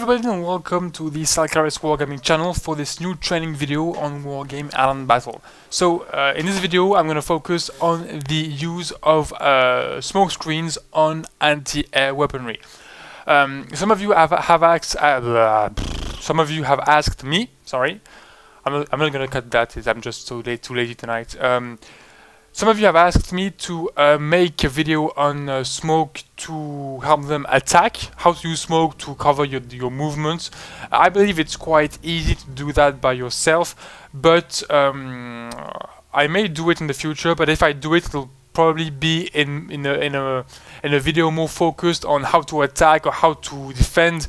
everybody and welcome to the Selkares Wargaming channel for this new training video on Wargame Island Battle. So in this video I'm going to focus on the use of smoke screens on anti-air weaponry. Some of you have asked me, sorry, I'm not going to cut that, I'm just too lazy tonight. Some of you have asked me to make a video on smoke to help them attack, how to use smoke to cover your movements. I believe it's quite easy to do that by yourself, but I may do it in the future, but if I do it, it'll probably be in a video more focused on how to attack or how to defend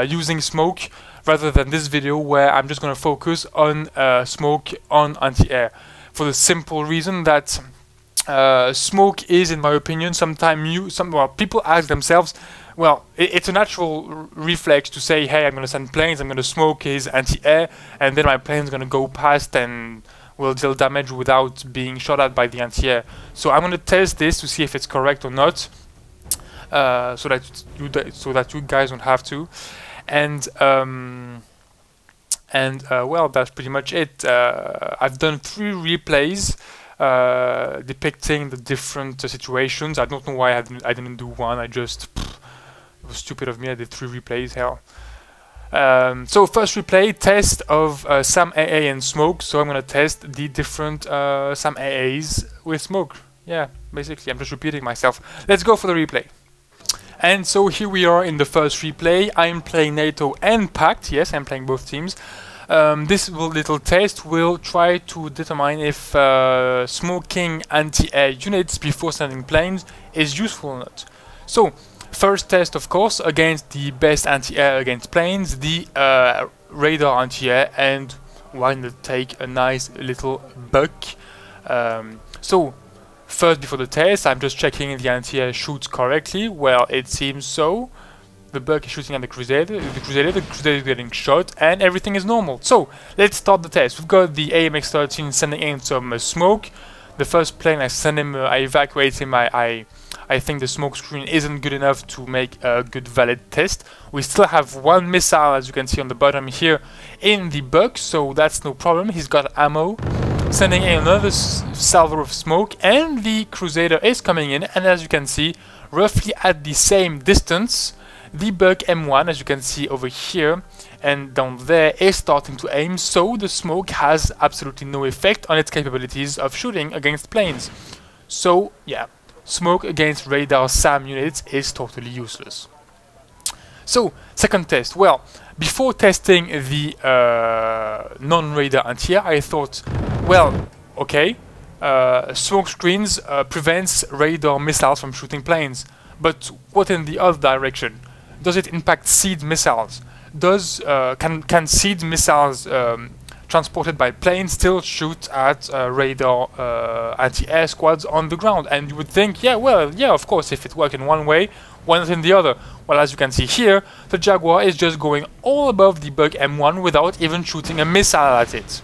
using smoke, rather than this video where I'm just going to focus on smoke on anti-air. For the simple reason that smoke is, in my opinion, people ask themselves, well, it's a natural reflex to say, hey, I'm going to send planes, I'm going to smoke his anti-air, and then my plane's going to go past and will deal damage without being shot at by the anti-air. So I'm going to test this to see if it's correct or not, so that you guys don't have to. Well, that's pretty much it. I've done 3 replays depicting the different situations. I don't know why I didn't do one. It was stupid of me. I did 3 replays. Hell. So first replay, test of SAM AA and smoke. So I'm gonna test the different SAM AAs with smoke. Yeah, basically, I'm just repeating myself. Let's go for the replay. And so here we are in the first replay. I'm playing NATO and Pact. Yes, I'm playing both teams. This little test will try to determine if smoking anti-air units before sending planes is useful or not. So, first test, of course, against the best anti-air against planes, the radar anti-air, and why not take a nice little buck. So, first, before the test, I'm just checking if the anti-air shoots correctly. Well, it seems so. The buck is shooting at the Crusader is getting shot, and everything is normal. So, let's start the test. We've got the AMX-13 sending in some smoke. The first plane I send him, I evacuate him. I think the smoke screen isn't good enough to make a good valid test. We still have 1 missile, as you can see on the bottom here, in the buck, so that's no problem. He's got ammo. Sending in another salvo of smoke, and the Crusader is coming in, and as you can see, roughly at the same distance, the Buck M1, as you can see over here and down there, is starting to aim, so the smoke has absolutely no effect on its capabilities of shooting against planes. So, yeah, smoke against radar SAM units is totally useless. So, second test. Well, before testing the non-radar anti-air, I thought, well, okay, smoke screens prevents radar missiles from shooting planes, but what in the other direction? Does it impact seed missiles? Can seed missiles transported by planes still shoot at radar anti-air squads on the ground? And you would think, yeah, well, yeah, of course, if it works in one way, why not in the other? Well, as you can see here, the Jaguar is just going all above the Bug M1 without even shooting a missile at it.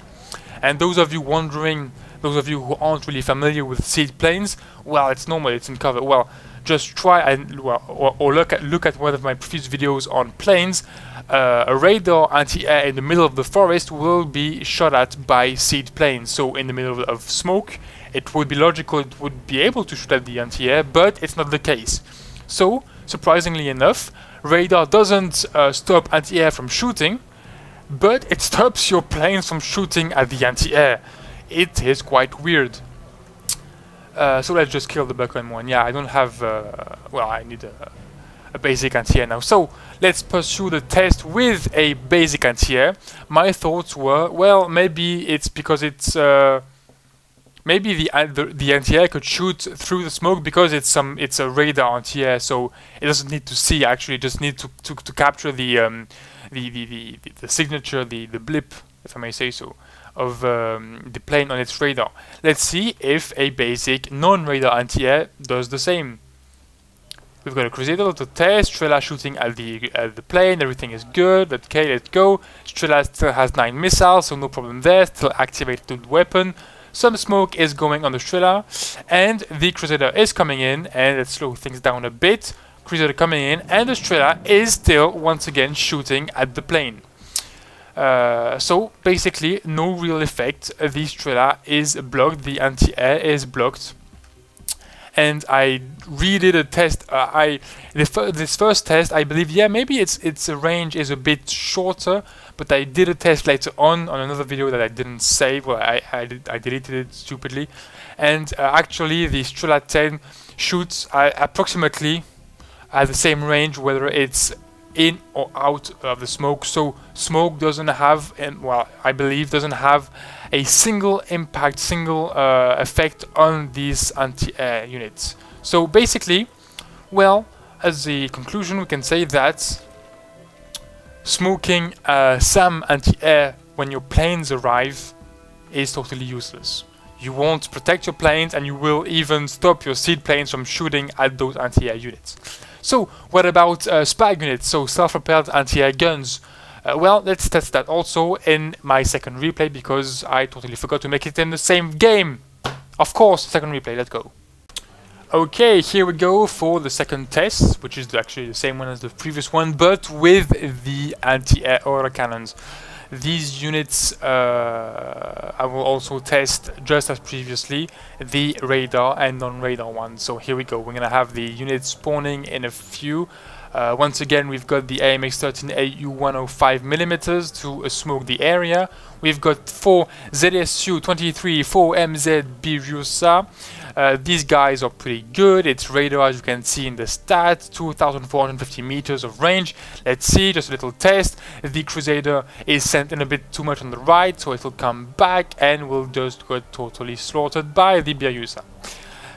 And those of you wondering, those of you who aren't really familiar with seed planes, well, it's normal, it's in cover. Well, just try and or look at one of my previous videos on planes. A radar anti-air in the middle of the forest will be shot at by seed planes. So in the middle of smoke, it would be logical it would be able to shoot at the anti-air, but it's not the case. So surprisingly enough, radar doesn't stop anti-air from shooting, but it stops your planes from shooting at the anti-air. It is quite weird. So let's just kill the Buck M1. Yeah, I don't have... well, I need a basic anti-air now. So let's pursue the test with a basic anti-air. My thoughts were, well, maybe it's because it's... maybe the anti-air could shoot through the smoke because it's a radar anti-air, so it doesn't need to see. Actually, it just needs to capture the signature, the blip, if I may say so, of the plane on its radar. Let's see if a basic non-radar anti-air does the same. We've got a Crusader to test, Strela shooting at the plane, everything is good, okay, let's go. Strela still has 9 missiles, so no problem there, still activated weapon. Some smoke is going on the Strela, and the Crusader is coming in, and let's slow things down a bit. Crusader coming in, and the Strela is still once again shooting at the plane. So basically no real effect. The Strela is blocked, the anti-air is blocked. And I redid a test. This first test, I believe, yeah, maybe its range is a bit shorter, but I did a test later on another video that I didn't save. Well, I deleted it stupidly, and actually the Strela 10 shoots approximately at the same range, whether it's in or out of the smoke. So smoke doesn't have, and well, I believe doesn't have a single impact, single effect on these anti-air units. So basically, well, as the conclusion, we can say that smoking SAM anti-air when your planes arrive is totally useless. You won't protect your planes, and you will even stop your seed planes from shooting at those anti-air units. So what about SPAG units, so self-propelled anti-air guns? Well, let's test that also in my second replay, because I totally forgot to make it in the same game. Of course, second replay, let's go. Okay, here we go for the second test, which is actually the same one as the previous one, but with the anti-air autocannons. These units I will also test, just as previously, the radar and non-radar ones. So here we go, we're gonna have the units spawning in a few. Once again, we've got the AMX-13 AU-105mm to smoke the area. We've got 4 ZSU-23 4MZ Birusa. These guys are pretty good. It's radar, as you can see in the stats, 2,450 meters of range. Let's see, just a little test. The Crusader is sent in a bit too much on the right, so it will come back and will just get totally slaughtered by the Birusa.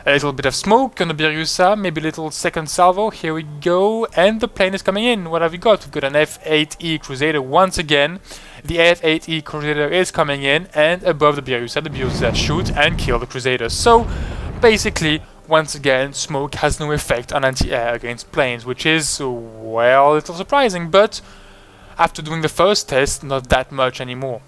A little bit of smoke on the Birusa, maybe a little second salvo. Here we go, and the plane is coming in. What have we got? We've got an F-8E Crusader once again. The F-8E Crusader is coming in, and above the Birusa shoots and kill the Crusader. So basically, once again, smoke has no effect on anti-air against planes, which is, well, a little surprising, but after doing the first test, not that much anymore.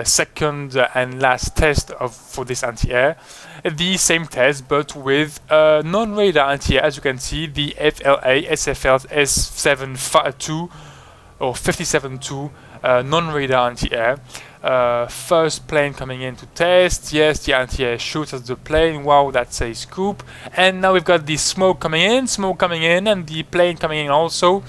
Second and last test for this anti-air, the same test but with non-radar anti-air. As you can see, the FLA SFL S72 or 57-2 non-radar anti-air. First plane coming in to test. Yes, the anti-air shoots at the plane. Wow, that's a scoop. And now we've got the smoke coming in, and the plane coming in also.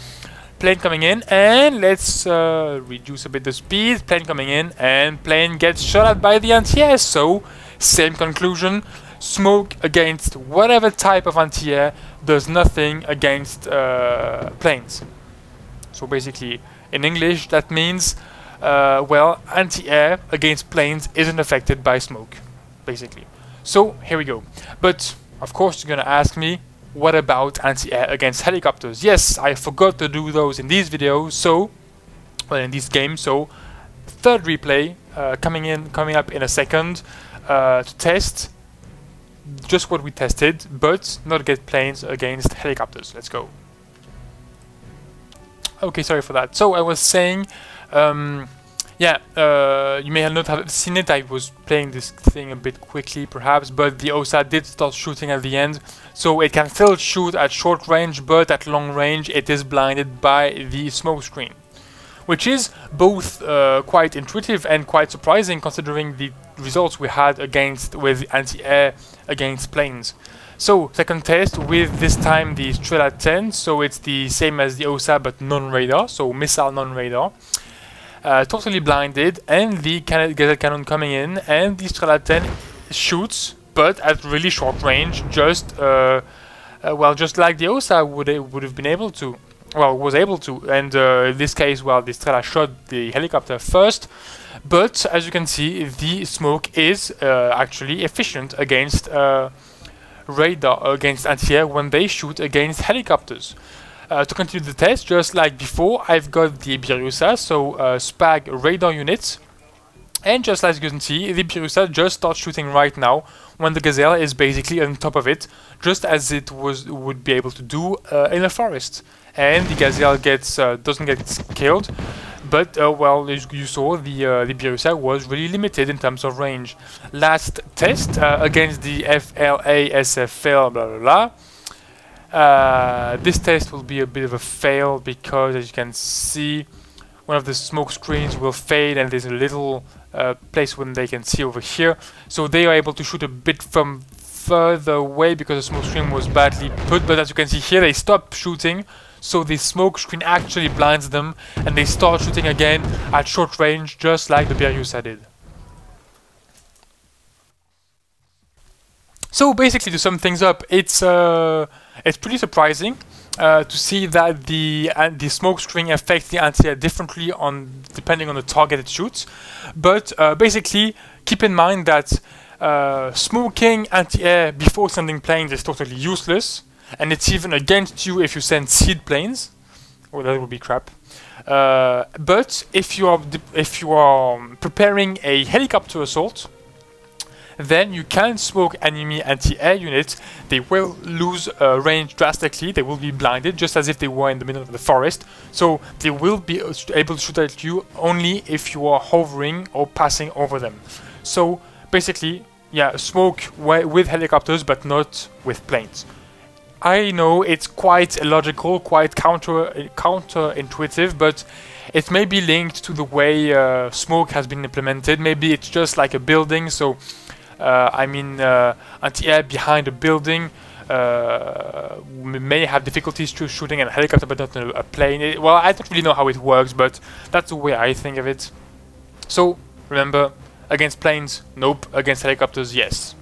Plane coming in, and let's reduce a bit the speed. Plane coming in, and plane gets shot at by the anti-air. So, same conclusion. Smoke against whatever type of anti-air does nothing against planes. So basically, in English, that means, well, anti-air against planes isn't affected by smoke, basically. So, here we go. But, of course, you're gonna ask me, what about anti-air against helicopters? Yes, I forgot to do those in these videos, so, well, in this game, so, third replay coming up in a second to test just what we tested, but not against planes, against helicopters. Let's go. Okay, sorry for that. So I was saying, yeah, you may not have seen it. I was playing this thing a bit quickly, perhaps, but the OSA did start shooting at the end, so it can still shoot at short range, but at long range it is blinded by the smoke screen, which is both quite intuitive and quite surprising, considering the results we had with anti-air against planes. So, second test with this time the Strela 10, so it's the same as the OSA but non-radar, so missile non-radar. Totally blinded, and the gazelle cannon coming in, and the Strela 10 shoots, but at really short range, just well, just like the OSA would have been able to, well, was able to, and in this case, well, the Strela shot the helicopter first, but as you can see, the smoke is actually efficient against radar, against anti-air when they shoot against helicopters. To continue the test, just like before, I've got the Birusa, so SPAG radar units, and just as you can see, the Birusa just starts shooting right now when the Gazelle is basically on top of it, just as it would be able to do in a forest. And the Gazelle doesn't get killed, but well, as you saw, the Birusa was really limited in terms of range. Last test against the FLA SFL blah blah blah. This test will be a bit of a fail because, as you can see, one of the smoke screens will fade and there's a little place when they can see over here. So they are able to shoot a bit from further away because the smoke screen was badly put, but as you can see here, they stop shooting. So the smoke screen actually blinds them and they start shooting again at short range, just like the Berjusa did. So basically, to sum things up, it's pretty surprising to see that the smoke screen affects the anti-air differently depending on the target it shoots. But basically, keep in mind that smoking anti-air before sending planes is totally useless, and it's even against you if you send seed planes. Oh, that would be crap. But if you are preparing a helicopter assault, then you can smoke enemy anti-air units. They will lose range drastically. They will be blinded, just as if they were in the middle of the forest. So they will be able to shoot at you only if you are hovering or passing over them. So basically, yeah, smoke with helicopters, but not with planes. I know it's quite illogical, quite counterintuitive, but it may be linked to the way smoke has been implemented. Maybe it's just like a building, so anti-air behind a building may have difficulties shooting a helicopter but not a plane. Well, I don't really know how it works, but that's the way I think of it. So, remember, against planes, nope. Against helicopters, yes.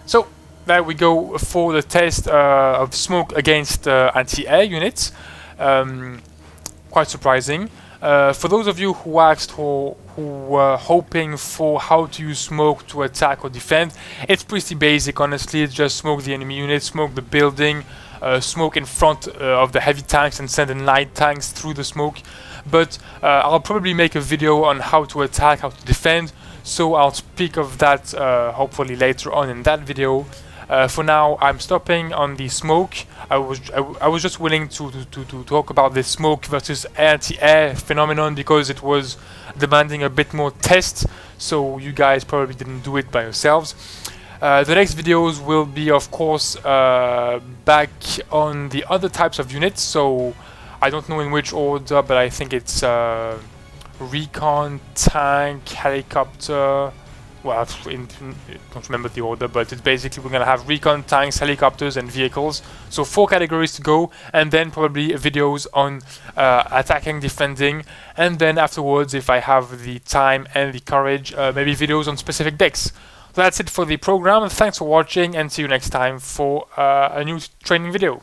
So, there we go for the test of smoke against anti-air units. Quite surprising. For those of you who asked who were hoping for how to use smoke to attack or defend, it's pretty basic, honestly. It's just smoke the enemy unit, smoke the building, smoke in front of the heavy tanks and send in light tanks through the smoke. But I'll probably make a video on how to attack, how to defend, so I'll speak of that hopefully later on in that video. For now, I'm stopping on the smoke. I was just willing to talk about the smoke versus anti-air phenomenon because it was demanding a bit more test, so you guys probably didn't do it by yourselves. The next videos will be, of course, back on the other types of units, so I don't know in which order, but I think it's recon, tank, helicopter. Well, I don't remember the order, but it's basically we're going to have recon, tanks, helicopters and vehicles. So 4 categories to go, and then probably videos on attacking, defending, and then afterwards, if I have the time and the courage, maybe videos on specific decks. So that's it for the program. Thanks for watching, and see you next time for a new training video.